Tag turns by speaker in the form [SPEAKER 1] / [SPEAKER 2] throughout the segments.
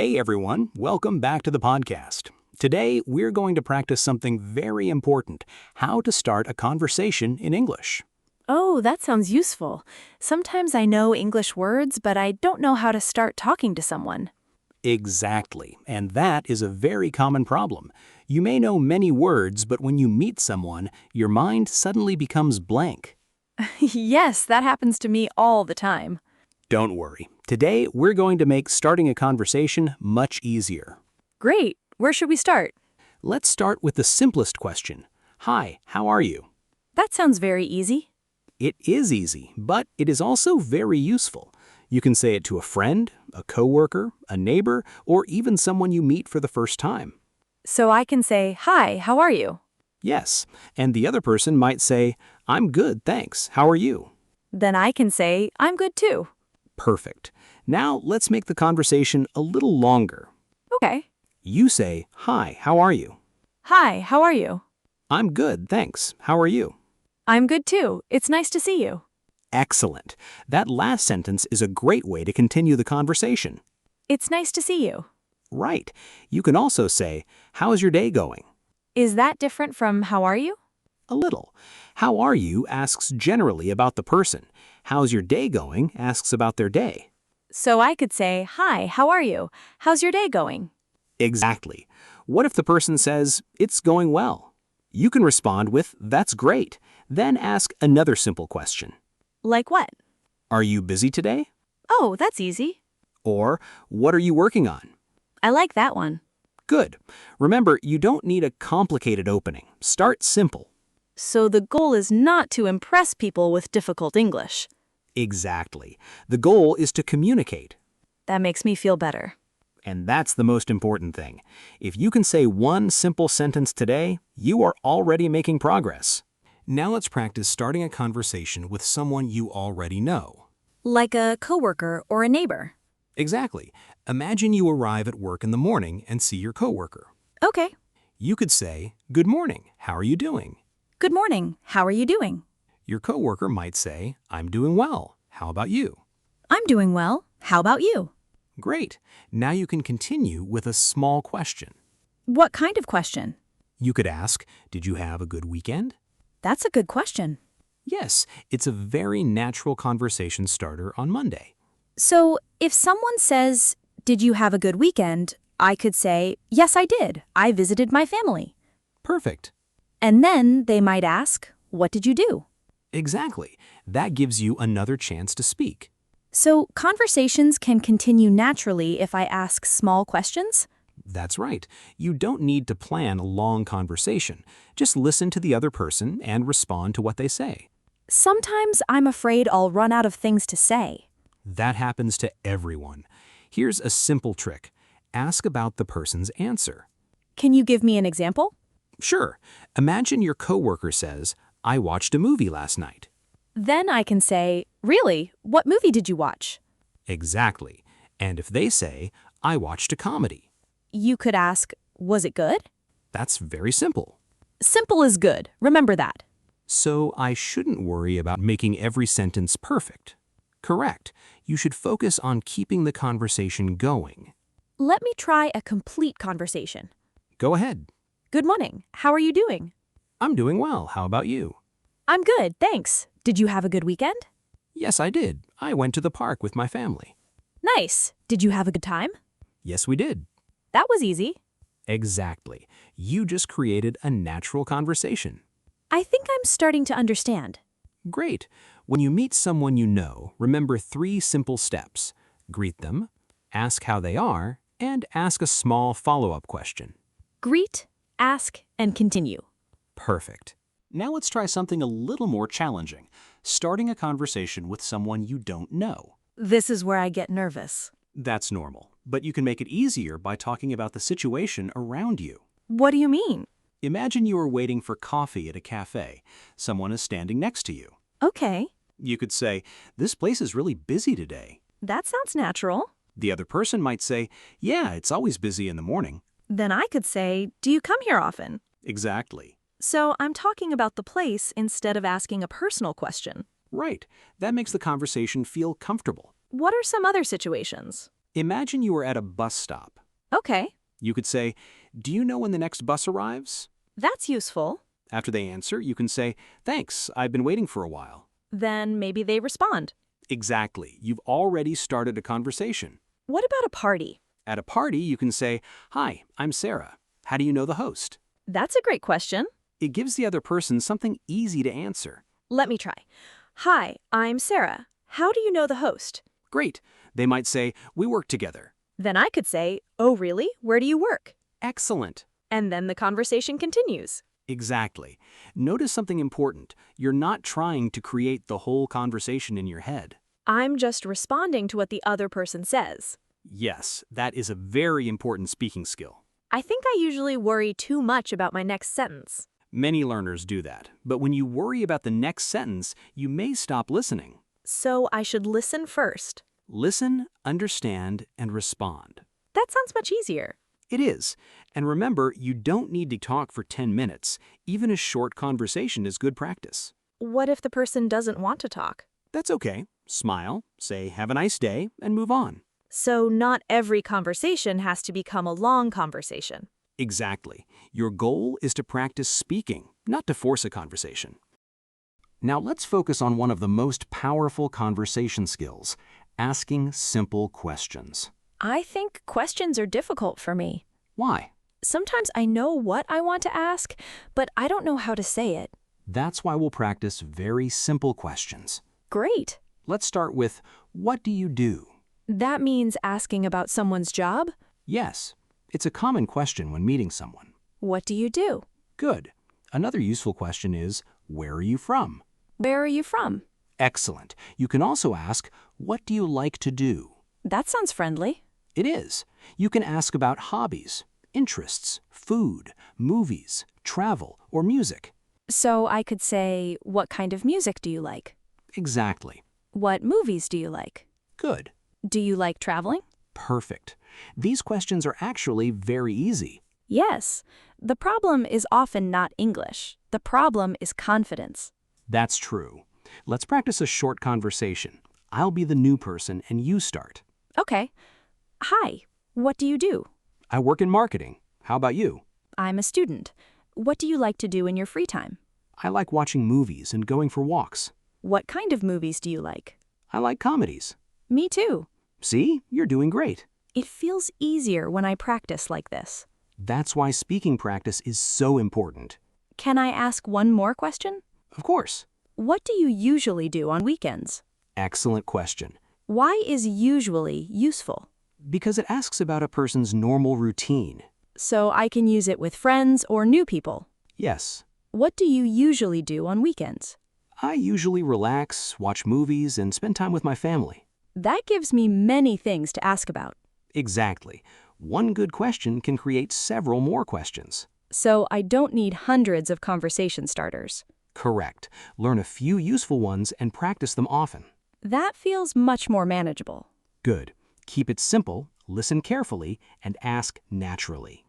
[SPEAKER 1] Hey everyone, welcome back to the podcast. Today, we're going to practice something very important, how to start a conversation in English.
[SPEAKER 2] Oh, that sounds useful. Sometimes I know English words, but I don't know how to start talking to someone.
[SPEAKER 1] Exactly, and that is a very common problem. You may know many words, but when you meet someone, your mind suddenly becomes blank.
[SPEAKER 2] Yes, that happens to me all the time.
[SPEAKER 1] Don't worry. Today, we're going to make starting a conversation much easier.
[SPEAKER 2] Great. Where should we start?
[SPEAKER 1] Let's start with the simplest question. Hi, how are you?
[SPEAKER 2] That sounds very easy.
[SPEAKER 1] It is easy, but it is also very useful. You can say it to a friend, a coworker, a neighbor, or even someone you meet for the first time.
[SPEAKER 2] So I can say, "Hi, how are you?"
[SPEAKER 1] Yes, and the other person might say, I'm good, thanks. How are you?
[SPEAKER 2] Then I can say, "I'm good too."
[SPEAKER 1] Perfect. Now let's make the conversation a little longer.
[SPEAKER 2] Okay.
[SPEAKER 1] You say, Hi, how are you?
[SPEAKER 2] Hi, how are you?
[SPEAKER 1] I'm good, thanks. How are you?
[SPEAKER 2] I'm good too. It's nice to see you.
[SPEAKER 1] Excellent. That last sentence is a great way to continue the conversation.
[SPEAKER 2] It's nice to see you.
[SPEAKER 1] Right. You can also say, How's your day going?
[SPEAKER 2] Is that different from how are you?
[SPEAKER 1] A little. How are you asks generally about the person. How's your day going asks about their day.
[SPEAKER 2] So I could say, "Hi, how are you? How's your day going?"
[SPEAKER 1] Exactly. What if the person says, It's going well? You can respond with, That's great. Then ask another simple question.
[SPEAKER 2] Like what?
[SPEAKER 1] Are you busy today?
[SPEAKER 2] Oh, that's easy.
[SPEAKER 1] Or, What are you working on?
[SPEAKER 2] I like that one.
[SPEAKER 1] Good. Remember, you don't need a complicated opening. Start simple.
[SPEAKER 2] So the goal is not to impress people with difficult English.
[SPEAKER 1] Exactly. The goal is to communicate.
[SPEAKER 2] That makes me feel better.
[SPEAKER 1] And that's the most important thing. If you can say one simple sentence today, you are already making progress. Now let's practice starting a conversation with someone you already know.
[SPEAKER 2] Like a coworker or a neighbor.
[SPEAKER 1] Exactly. Imagine you arrive at work in the morning and see your coworker.
[SPEAKER 2] Okay.
[SPEAKER 1] You could say, Good morning, how are you doing?
[SPEAKER 2] Good morning. How are you doing?
[SPEAKER 1] Your coworker might say, I'm doing well, how about you?
[SPEAKER 2] I'm doing well. How about you?
[SPEAKER 1] Great. Now you can continue with a small question.
[SPEAKER 2] What kind of question?
[SPEAKER 1] You could ask, Did you have a good weekend?
[SPEAKER 2] That's a good question.
[SPEAKER 1] Yes, it's a very natural conversation starter on Monday.
[SPEAKER 2] So if someone says, "Did you have a good weekend?" I could say, "Yes, I did. I visited my family."
[SPEAKER 1] Perfect.
[SPEAKER 2] And then they might ask, "What did you do?"
[SPEAKER 1] Exactly. That gives you another chance to speak.
[SPEAKER 2] So conversations can continue naturally if I ask small questions?
[SPEAKER 1] That's right. You don't need to plan a long conversation. Just listen to the other person and respond to what they say.
[SPEAKER 2] Sometimes I'm afraid I'll run out of things to say.
[SPEAKER 1] That happens to everyone. Here's a simple trick. Ask about the person's answer.
[SPEAKER 2] Can you give me an example?
[SPEAKER 1] Sure. Imagine your coworker says, I watched a movie last night.
[SPEAKER 2] Then I can say, "Really? What movie did you watch?"
[SPEAKER 1] Exactly. And if they say, I watched a comedy.
[SPEAKER 2] You could ask, "Was it good?"
[SPEAKER 1] That's very simple.
[SPEAKER 2] Simple is good. Remember that.
[SPEAKER 1] So I shouldn't worry about making every sentence perfect. Correct. You should focus on keeping the conversation going.
[SPEAKER 2] Let me try a complete conversation.
[SPEAKER 1] Go ahead.
[SPEAKER 2] Good morning. How are you doing?
[SPEAKER 1] I'm doing well. How about you?
[SPEAKER 2] I'm good, thanks. Did you have a good weekend?
[SPEAKER 1] Yes, I did. I went to the park with my family.
[SPEAKER 2] Nice. Did you have a good time?
[SPEAKER 1] Yes, we did.
[SPEAKER 2] That was easy.
[SPEAKER 1] Exactly. You just created a natural conversation.
[SPEAKER 2] I think I'm starting to understand.
[SPEAKER 1] Great. When you meet someone you know, remember 3 simple steps. Greet them, ask how they are, and ask a small follow-up question.
[SPEAKER 2] Greet, ask, and continue.
[SPEAKER 1] Perfect. Now let's try something a little more challenging, starting a conversation with someone you don't know.
[SPEAKER 2] This is where I get nervous.
[SPEAKER 1] That's normal, but you can make it easier by talking about the situation around you.
[SPEAKER 2] What do you mean?
[SPEAKER 1] Imagine you are waiting for coffee at a cafe. Someone is standing next to you.
[SPEAKER 2] Okay,
[SPEAKER 1] You could say, This place is really busy today.
[SPEAKER 2] that sounds natural.
[SPEAKER 1] The other person might say, Yeah, it's always busy in the morning.
[SPEAKER 2] Then I could say, "Do you come here often?"
[SPEAKER 1] Exactly.
[SPEAKER 2] So I'm talking about the place instead of asking a personal question.
[SPEAKER 1] Right. That makes the conversation feel comfortable.
[SPEAKER 2] What are some other situations?
[SPEAKER 1] Imagine you are at a bus stop.
[SPEAKER 2] Okay,
[SPEAKER 1] You could say, "Do you know when the next bus arrives?"
[SPEAKER 2] that's useful.
[SPEAKER 1] After they answer, you can say, "Thanks, I've been waiting for a while."
[SPEAKER 2] Then maybe they respond.
[SPEAKER 1] Exactly. You've already started a conversation.
[SPEAKER 2] What about a party?
[SPEAKER 1] At a party, you can say, "Hi, I'm Sarah. How do you know the host?"
[SPEAKER 2] That's a great question.
[SPEAKER 1] It gives the other person something easy to answer.
[SPEAKER 2] Let me try. Hi, I'm Sarah. How do you know the host?
[SPEAKER 1] Great. They might say, "We work together."
[SPEAKER 2] Then I could say, oh, really? Where do you work?
[SPEAKER 1] Excellent.
[SPEAKER 2] And then the conversation continues.
[SPEAKER 1] Exactly. Notice something important. You're not trying to create the whole conversation in your head.
[SPEAKER 2] I'm just responding to what the other person says.
[SPEAKER 1] Yes, that is a very important speaking skill.
[SPEAKER 2] I think I usually worry too much about my next sentence.
[SPEAKER 1] Many learners do that. But when you worry about the next sentence, you may stop listening.
[SPEAKER 2] So I should listen first.
[SPEAKER 1] Listen, understand, and respond.
[SPEAKER 2] That sounds much easier.
[SPEAKER 1] It is. And remember, you don't need to talk for 10 minutes. Even a short conversation is good practice.
[SPEAKER 2] What if the person doesn't want to talk?
[SPEAKER 1] That's okay. Smile, say, "Have a nice day," and move on.
[SPEAKER 2] So not every conversation has to become a long conversation.
[SPEAKER 1] Exactly. Your goal is to practice speaking, not to force a conversation. Now let's focus on one of the most powerful conversation skills, asking simple questions.
[SPEAKER 2] I think questions are difficult for me.
[SPEAKER 1] Why?
[SPEAKER 2] Sometimes I know what I want to ask, but I don't know how to say it.
[SPEAKER 1] That's why we'll practice very simple questions.
[SPEAKER 2] Great.
[SPEAKER 1] Let's start with, "What do you do?"
[SPEAKER 2] That means asking about someone's job?
[SPEAKER 1] Yes, it's a common question when meeting someone.
[SPEAKER 2] What do you do?
[SPEAKER 1] Good. Another useful question is, "Where are you from?"
[SPEAKER 2] Where are you from?
[SPEAKER 1] Excellent. You can also ask, "What do you like to do?"
[SPEAKER 2] That sounds friendly.
[SPEAKER 1] It is. You can ask about hobbies, interests, food, movies, travel, or music.
[SPEAKER 2] So I could say, what kind of music do you like?
[SPEAKER 1] Exactly.
[SPEAKER 2] What movies do you like?
[SPEAKER 1] Good.
[SPEAKER 2] Do you like traveling?
[SPEAKER 1] Perfect. These questions are actually very easy.
[SPEAKER 2] Yes. The problem is often not English. The problem is confidence.
[SPEAKER 1] That's true. Let's practice a short conversation. I'll be the new person and you start.
[SPEAKER 2] Okay. Hi. What do you do?
[SPEAKER 1] I work in marketing. How about you?
[SPEAKER 2] I'm a student. What do you like to do in your free time?
[SPEAKER 1] I like watching movies and going for walks.
[SPEAKER 2] What kind of movies do you like?
[SPEAKER 1] I like comedies.
[SPEAKER 2] Me too.
[SPEAKER 1] See, you're doing great.
[SPEAKER 2] It feels easier when I practice like this.
[SPEAKER 1] That's why speaking practice is so important.
[SPEAKER 2] Can I ask one more question?
[SPEAKER 1] Of course.
[SPEAKER 2] What do you usually do on weekends?
[SPEAKER 1] Excellent question.
[SPEAKER 2] Why is usually useful?
[SPEAKER 1] Because it asks about a person's normal routine.
[SPEAKER 2] So I can use it with friends or new people.
[SPEAKER 1] Yes.
[SPEAKER 2] What do you usually do on weekends?
[SPEAKER 1] I usually relax, watch movies, and spend time with my family.
[SPEAKER 2] That gives me many things to ask about.
[SPEAKER 1] Exactly. One good question can create several more questions.
[SPEAKER 2] So I don't need hundreds of conversation starters.
[SPEAKER 1] Correct. Learn a few useful ones and practice them often.
[SPEAKER 2] That feels much more manageable.
[SPEAKER 1] Good. Keep it simple, listen carefully, and ask naturally.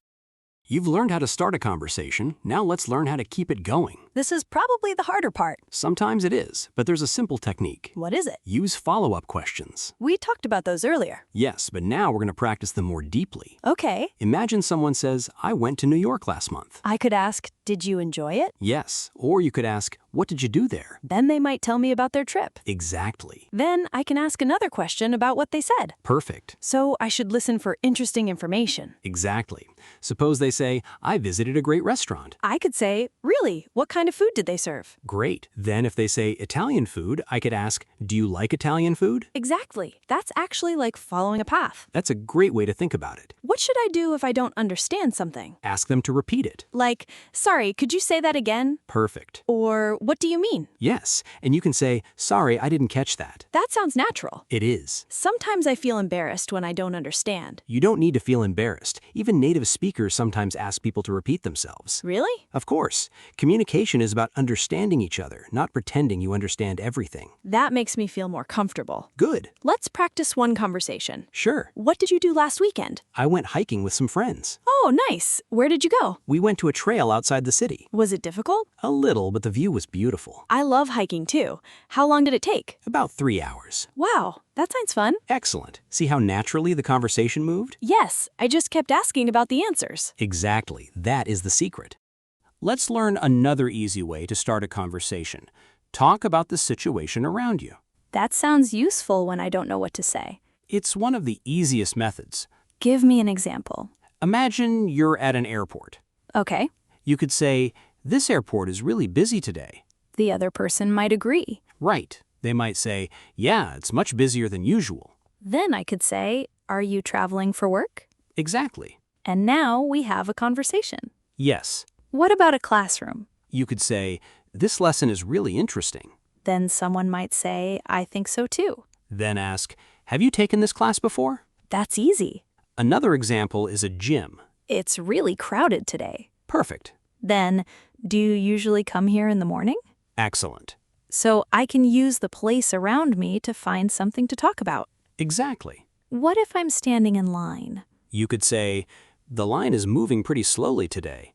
[SPEAKER 1] You've learned how to start a conversation. Now let's learn how to keep it going.
[SPEAKER 3] This is probably the harder part.
[SPEAKER 1] Sometimes it is, but there's a simple technique.
[SPEAKER 3] What is it?
[SPEAKER 1] Use follow-up questions.
[SPEAKER 3] We talked about those earlier.
[SPEAKER 1] Yes, but now we're going to practice them more deeply.
[SPEAKER 3] Okay.
[SPEAKER 1] Imagine someone says, "I went to New York last month."
[SPEAKER 3] I could ask, did you enjoy it?
[SPEAKER 1] Yes, or you could ask, "What did you do there?"
[SPEAKER 3] Then they might tell me about their trip.
[SPEAKER 1] Exactly.
[SPEAKER 3] Then I can ask another question about what they said.
[SPEAKER 1] Perfect.
[SPEAKER 3] So I should listen for interesting information.
[SPEAKER 1] Exactly. Suppose they say, "I visited a great restaurant."
[SPEAKER 3] I could say, really, what kind of food did they serve?
[SPEAKER 1] Great. Then if they say Italian food, I could ask, "Do you like Italian food?"
[SPEAKER 3] Exactly. That's actually like following a path.
[SPEAKER 1] That's a great way to think about it.
[SPEAKER 3] What should I do if I don't understand something?
[SPEAKER 1] Ask them to repeat it.
[SPEAKER 3] Like, sorry, could you say that again?
[SPEAKER 1] Perfect.
[SPEAKER 3] Or, what do you mean?
[SPEAKER 1] Yes, and you can say, "Sorry, I didn't catch that."
[SPEAKER 3] That sounds natural.
[SPEAKER 1] It is.
[SPEAKER 3] Sometimes I feel embarrassed when I don't understand.
[SPEAKER 1] You don't need to feel embarrassed. Even native speakers sometimes ask people to repeat themselves.
[SPEAKER 3] Really?
[SPEAKER 1] Of course. Communication is about understanding each other, not pretending you understand everything.
[SPEAKER 3] That makes me feel more comfortable.
[SPEAKER 1] Good.
[SPEAKER 3] Let's practice one conversation.
[SPEAKER 1] Sure.
[SPEAKER 3] What did you do last weekend?
[SPEAKER 1] I went hiking with some friends.
[SPEAKER 3] Oh, nice. Where did you go?
[SPEAKER 1] We went to a trail outside outside the city.
[SPEAKER 3] Was it difficult?
[SPEAKER 1] A little, but the view was beautiful.
[SPEAKER 3] I love hiking too. How long did it take?
[SPEAKER 1] About 3 hours.
[SPEAKER 3] Wow, that sounds fun.
[SPEAKER 1] Excellent. See how naturally the conversation moved?
[SPEAKER 3] Yes, I just kept asking about the answers.
[SPEAKER 1] Exactly. That is the secret. Let's learn another easy way to start a conversation. Talk about the situation around you.
[SPEAKER 2] That sounds useful when I don't know what to say.
[SPEAKER 1] It's one of the easiest methods.
[SPEAKER 2] Give me an example.
[SPEAKER 1] Imagine you're at an airport.
[SPEAKER 2] Okay.
[SPEAKER 1] You could say, "This airport is really busy today."
[SPEAKER 2] The other person might agree.
[SPEAKER 1] Right. They might say, "Yeah, it's much busier than usual."
[SPEAKER 2] Then I could say, are you traveling for work?
[SPEAKER 1] Exactly.
[SPEAKER 2] And now we have a conversation.
[SPEAKER 1] Yes.
[SPEAKER 2] What about a classroom?
[SPEAKER 1] You could say, "This lesson is really interesting."
[SPEAKER 2] Then someone might say, I think so too.
[SPEAKER 1] Then ask, "Have you taken this class before?"
[SPEAKER 2] That's easy.
[SPEAKER 1] Another example is a gym.
[SPEAKER 2] It's really crowded today.
[SPEAKER 1] Perfect.
[SPEAKER 2] Then, do you usually come here in the morning?
[SPEAKER 1] Excellent.
[SPEAKER 2] So I can use the place around me to find something to talk about.
[SPEAKER 1] Exactly.
[SPEAKER 2] What if I'm standing in line?
[SPEAKER 1] You could say, "The line is moving pretty slowly today."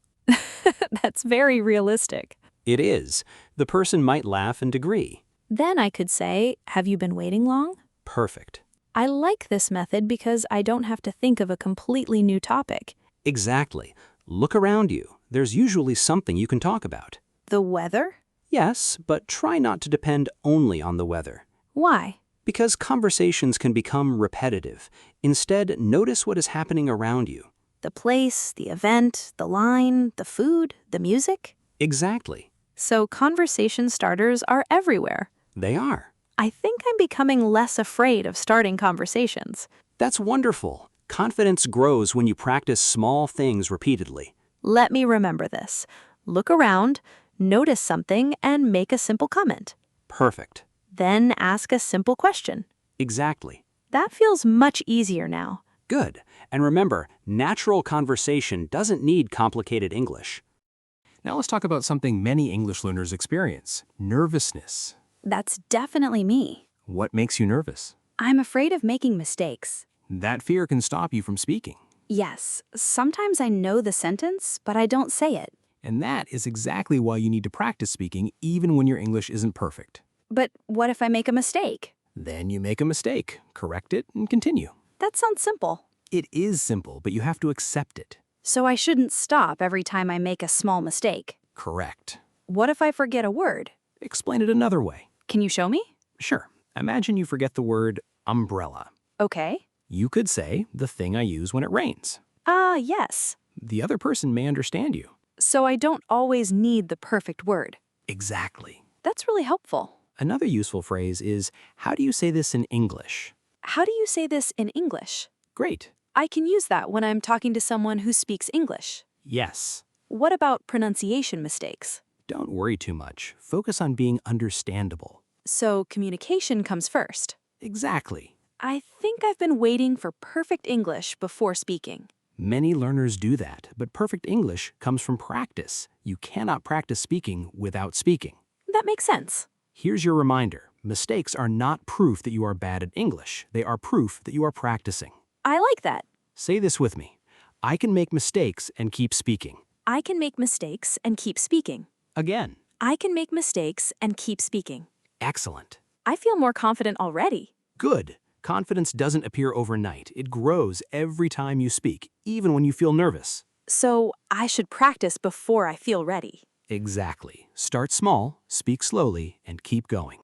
[SPEAKER 2] That's very realistic.
[SPEAKER 1] It is. The person might laugh and agree.
[SPEAKER 2] Then I could say, have you been waiting long?
[SPEAKER 1] Perfect.
[SPEAKER 2] I like this method because I don't have to think of a completely new topic.
[SPEAKER 1] Exactly. Look around you. There's usually something you can talk about.
[SPEAKER 2] The weather?
[SPEAKER 1] Yes, but try not to depend only on the weather.
[SPEAKER 2] Why?
[SPEAKER 1] Because conversations can become repetitive. Instead, notice what is happening around you.
[SPEAKER 2] The place, the event, the line, the food, the music?
[SPEAKER 1] Exactly.
[SPEAKER 2] So conversation starters are everywhere.
[SPEAKER 1] They are.
[SPEAKER 2] I think I'm becoming less afraid of starting conversations.
[SPEAKER 1] That's wonderful. Confidence grows when you practice small things repeatedly.
[SPEAKER 2] Let me remember this. Look around, notice something, and make a simple comment.
[SPEAKER 1] Perfect.
[SPEAKER 2] Then ask a simple question.
[SPEAKER 1] Exactly.
[SPEAKER 2] That feels much easier now.
[SPEAKER 1] Good. And remember, natural conversation doesn't need complicated English.
[SPEAKER 4] Now let's talk about something many English learners experience: nervousness.
[SPEAKER 2] That's definitely me.
[SPEAKER 4] What makes you nervous?
[SPEAKER 2] I'm afraid of making mistakes.
[SPEAKER 4] That fear can stop you from speaking.
[SPEAKER 2] Yes, sometimes I know the sentence, but I don't say it.
[SPEAKER 4] And that is exactly why you need to practice speaking even when your English isn't perfect.
[SPEAKER 2] But what if I make a mistake?
[SPEAKER 4] Then you make a mistake, correct it, and continue.
[SPEAKER 2] That sounds simple.
[SPEAKER 4] It is simple, but you have to accept it.
[SPEAKER 2] So I shouldn't stop every time I make a small mistake.
[SPEAKER 4] Correct.
[SPEAKER 2] What if I forget a word?
[SPEAKER 4] Explain it another way.
[SPEAKER 2] Can you show me?
[SPEAKER 4] Sure. Imagine you forget the word umbrella.
[SPEAKER 2] Okay.
[SPEAKER 4] You could say, "the thing I use when it rains."
[SPEAKER 2] Yes.
[SPEAKER 4] The other person may understand you.
[SPEAKER 2] So I don't always need the perfect word.
[SPEAKER 4] Exactly.
[SPEAKER 2] That's really helpful.
[SPEAKER 4] Another useful phrase is, "How do you say this in English?"
[SPEAKER 2] How do you say this in English?
[SPEAKER 4] Great.
[SPEAKER 2] I can use that when I'm talking to someone who speaks English.
[SPEAKER 4] Yes.
[SPEAKER 2] What about pronunciation mistakes?
[SPEAKER 4] Don't worry too much. Focus on being understandable.
[SPEAKER 2] So communication comes first.
[SPEAKER 4] Exactly.
[SPEAKER 2] I think I've been waiting for perfect English before speaking.
[SPEAKER 4] Many learners do that, but perfect English comes from practice. You cannot practice speaking without speaking.
[SPEAKER 2] That makes sense.
[SPEAKER 4] Here's your reminder. Mistakes are not proof that you are bad at English. They are proof that you are practicing.
[SPEAKER 2] I like that.
[SPEAKER 4] Say this with me. I can make mistakes and keep speaking.
[SPEAKER 2] I can make mistakes and keep speaking.
[SPEAKER 4] Again.
[SPEAKER 2] I can make mistakes and keep speaking.
[SPEAKER 4] Excellent.
[SPEAKER 2] I feel more confident already.
[SPEAKER 4] Good. Confidence doesn't appear overnight. It grows every time you speak, even when you feel nervous.
[SPEAKER 2] So I should practice before I feel ready.
[SPEAKER 4] Exactly. Start small, speak slowly, and keep going.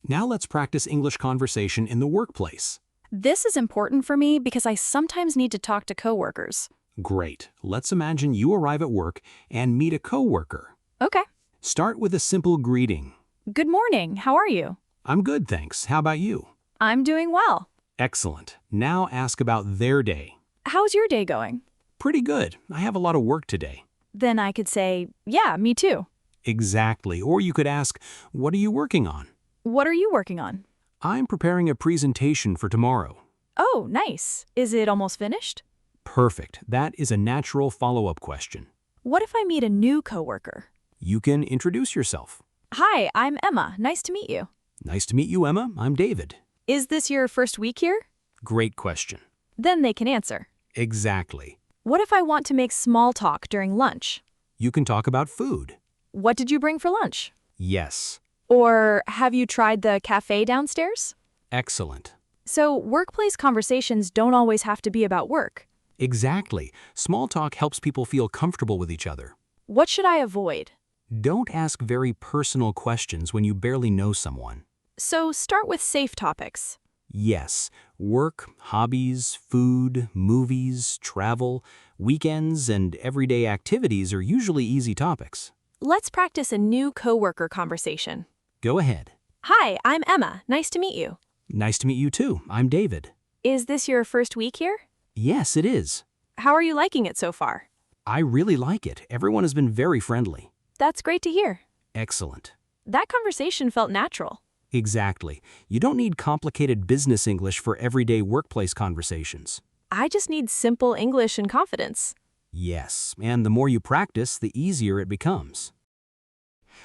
[SPEAKER 1] Now let's practice English conversation in the workplace.
[SPEAKER 2] This is important for me because I sometimes need to talk to coworkers.
[SPEAKER 1] Great. Let's imagine you arrive at work and meet a coworker.
[SPEAKER 2] Okay.
[SPEAKER 1] Start with a simple greeting.
[SPEAKER 2] Good morning. How are you?
[SPEAKER 1] I'm good, thanks. How about you?
[SPEAKER 2] I'm doing well.
[SPEAKER 1] Excellent. Now ask about their day.
[SPEAKER 2] How's your day going?
[SPEAKER 1] Pretty good. I have a lot of work today.
[SPEAKER 2] Then I could say, yeah, me too.
[SPEAKER 1] Exactly. Or you could ask, what are you working on?
[SPEAKER 2] What are you working on?
[SPEAKER 1] I'm preparing a presentation for tomorrow.
[SPEAKER 2] Oh, nice. Is it almost finished?
[SPEAKER 1] Perfect. That is a natural follow-up question.
[SPEAKER 2] What if I meet a new coworker?
[SPEAKER 1] You can introduce yourself.
[SPEAKER 2] Hi, I'm Emma. Nice to meet you.
[SPEAKER 1] Nice to meet you, Emma. I'm David.
[SPEAKER 2] Is this your first week here?
[SPEAKER 1] Great question.
[SPEAKER 2] Then they can answer.
[SPEAKER 1] Exactly.
[SPEAKER 2] What if I want to make small talk during lunch?
[SPEAKER 1] You can talk about food.
[SPEAKER 3] What did you bring for lunch?
[SPEAKER 1] Yes.
[SPEAKER 3] Or have you tried the cafe downstairs?
[SPEAKER 1] Excellent.
[SPEAKER 3] So, workplace conversations don't always have to be about work.
[SPEAKER 1] Exactly. Small talk helps people feel comfortable with each other.
[SPEAKER 3] What should I avoid?
[SPEAKER 1] Don't ask very personal questions when you barely know someone.
[SPEAKER 3] So, start with safe topics.
[SPEAKER 1] Yes, work, hobbies, food, movies, travel, weekends, and everyday activities are usually easy topics.
[SPEAKER 3] Let's practice a new coworker conversation.
[SPEAKER 1] Go ahead.
[SPEAKER 3] Hi, I'm Emma. Nice to meet you.
[SPEAKER 1] Nice to meet you too. I'm David.
[SPEAKER 3] Is this your first week here?
[SPEAKER 1] Yes, it is.
[SPEAKER 3] How are you liking it so far?
[SPEAKER 1] I really like it. Everyone has been very friendly.
[SPEAKER 3] That's great to hear.
[SPEAKER 1] Excellent.
[SPEAKER 3] That conversation felt natural.
[SPEAKER 1] Exactly. You don't need complicated business English for everyday workplace conversations.
[SPEAKER 3] I just need simple English and confidence.
[SPEAKER 1] Yes, and the more you practice, the easier it becomes.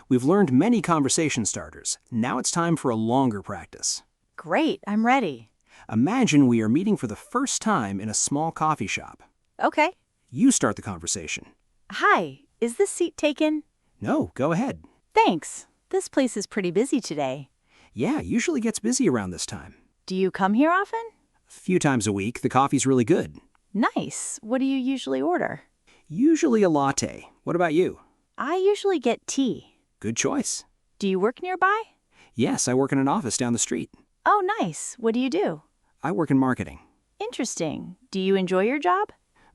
[SPEAKER 1] We've learned many conversation starters. Now it's time for a longer practice.
[SPEAKER 5] Great, I'm ready.
[SPEAKER 1] Imagine we are meeting for the first time in a small coffee shop.
[SPEAKER 5] Okay.
[SPEAKER 1] You start the conversation.
[SPEAKER 5] Hi, is this seat taken?
[SPEAKER 1] No, go ahead.
[SPEAKER 5] Thanks. This place is pretty busy today.
[SPEAKER 1] Yeah, usually gets busy around this time.
[SPEAKER 5] Do you come here often?
[SPEAKER 1] A few times a week, the coffee's really good.
[SPEAKER 5] Nice. What do you usually order?
[SPEAKER 1] Usually a latte. What about you?
[SPEAKER 5] I usually get tea.
[SPEAKER 1] Good choice.
[SPEAKER 5] Do you work nearby?
[SPEAKER 1] Yes, I work in an office down the street.
[SPEAKER 5] Oh, nice. What do you do?
[SPEAKER 1] I work in marketing.
[SPEAKER 5] Interesting. Do you enjoy your job?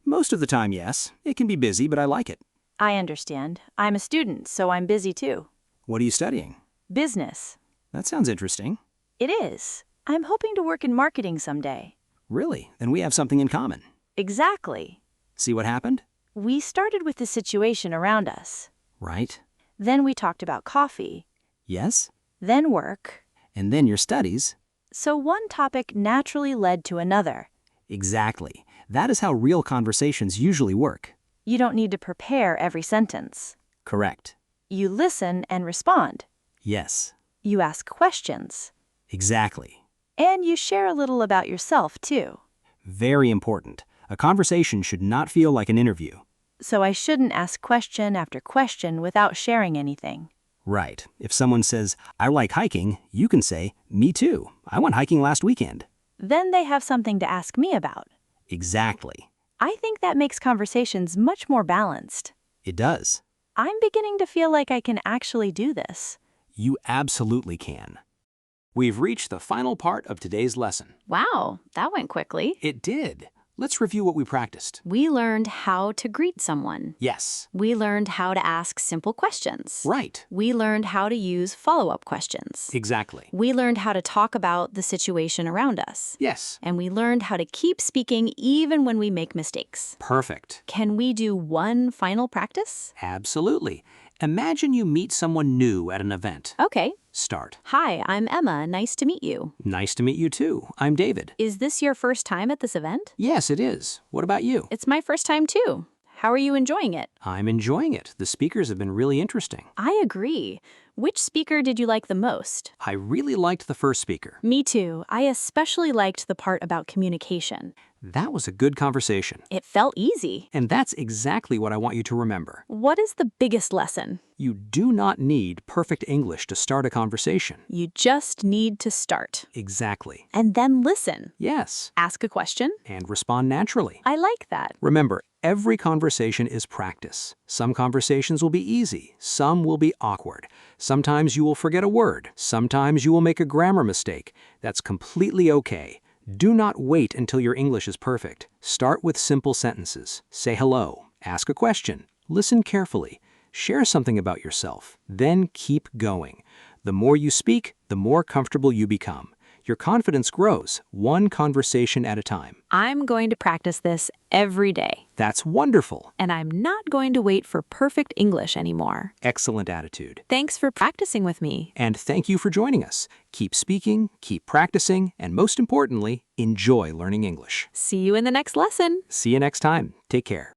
[SPEAKER 1] Most of the time, yes. It can be busy, but I like it.
[SPEAKER 5] I understand. I'm a student, so I'm busy too.
[SPEAKER 1] What are you studying?
[SPEAKER 5] Business.
[SPEAKER 1] That sounds interesting.
[SPEAKER 5] It is. I'm hoping to work in marketing someday.
[SPEAKER 1] Really? Then we have something in common.
[SPEAKER 5] Exactly.
[SPEAKER 1] See what happened?
[SPEAKER 5] We started with the situation around us.
[SPEAKER 1] Right.
[SPEAKER 5] Then we talked about coffee.
[SPEAKER 1] Yes.
[SPEAKER 5] Then work.
[SPEAKER 1] And then your studies.
[SPEAKER 5] So one topic naturally led to another.
[SPEAKER 1] Exactly. That is how real conversations usually work.
[SPEAKER 5] You don't need to prepare every sentence.
[SPEAKER 1] Correct.
[SPEAKER 5] You listen and respond.
[SPEAKER 1] Yes.
[SPEAKER 5] You ask questions.
[SPEAKER 1] Exactly.
[SPEAKER 5] And you share a little about yourself, too.
[SPEAKER 1] Very important. A conversation should not feel like an interview.
[SPEAKER 5] So I shouldn't ask question after question without sharing anything.
[SPEAKER 1] Right. If someone says, I like hiking, you can say, me too. I went hiking last weekend.
[SPEAKER 5] Then they have something to ask me about.
[SPEAKER 1] Exactly.
[SPEAKER 5] I think that makes conversations much more balanced.
[SPEAKER 1] It does.
[SPEAKER 5] I'm beginning to feel like I can actually do this.
[SPEAKER 1] You absolutely can. We've reached the final part of today's lesson.
[SPEAKER 6] Wow, that went quickly.
[SPEAKER 1] It did. Let's review what we practiced.
[SPEAKER 6] We learned how to greet someone.
[SPEAKER 1] Yes.
[SPEAKER 6] We learned how to ask simple questions.
[SPEAKER 1] Right.
[SPEAKER 6] We learned how to use follow-up questions.
[SPEAKER 1] Exactly.
[SPEAKER 6] We learned how to talk about the situation around us.
[SPEAKER 1] Yes.
[SPEAKER 6] And we learned how to keep speaking even when we make mistakes.
[SPEAKER 1] Perfect.
[SPEAKER 6] Can we do one final practice?
[SPEAKER 1] Absolutely. Imagine you meet someone new at an event.
[SPEAKER 6] Okay.
[SPEAKER 1] Start.
[SPEAKER 6] Hi, I'm Emma. Nice to meet you.
[SPEAKER 1] Nice to meet you too. I'm David.
[SPEAKER 6] Is this your first time at this event?
[SPEAKER 1] Yes, it is. What about you?
[SPEAKER 6] It's my first time too. How are you enjoying it?
[SPEAKER 1] I'm enjoying it. The speakers have been really interesting.
[SPEAKER 6] I agree. Which speaker did you like the most?
[SPEAKER 1] I really liked the first speaker.
[SPEAKER 6] Me too. I especially liked the part about communication.
[SPEAKER 1] That was a good conversation.
[SPEAKER 6] It felt easy.
[SPEAKER 1] And that's exactly what I want you to remember.
[SPEAKER 6] What is the biggest lesson?
[SPEAKER 1] You do not need perfect English to start a conversation.
[SPEAKER 6] You just need to start.
[SPEAKER 1] Exactly.
[SPEAKER 6] And then listen.
[SPEAKER 1] Yes.
[SPEAKER 6] Ask a question.
[SPEAKER 1] And respond naturally.
[SPEAKER 6] I like that.
[SPEAKER 1] Remember, every conversation is practice. Some conversations will be easy. Some will be awkward. Sometimes you will forget a word. Sometimes you will make a grammar mistake. That's completely okay. Do not wait until your English is perfect. Start with simple sentences. Say hello. Ask a question. Listen carefully. Share something about yourself. Then keep going. The more you speak, the more comfortable you become. Your confidence grows, one conversation at a time.
[SPEAKER 3] I'm going to practice this every day.
[SPEAKER 1] That's wonderful.
[SPEAKER 3] And I'm not going to wait for perfect English anymore.
[SPEAKER 1] Excellent attitude.
[SPEAKER 3] Thanks for practicing with me.
[SPEAKER 1] And thank you for joining us. Keep speaking, keep practicing, and most importantly, enjoy learning English.
[SPEAKER 3] See you in the next lesson.
[SPEAKER 1] See you next time. Take care.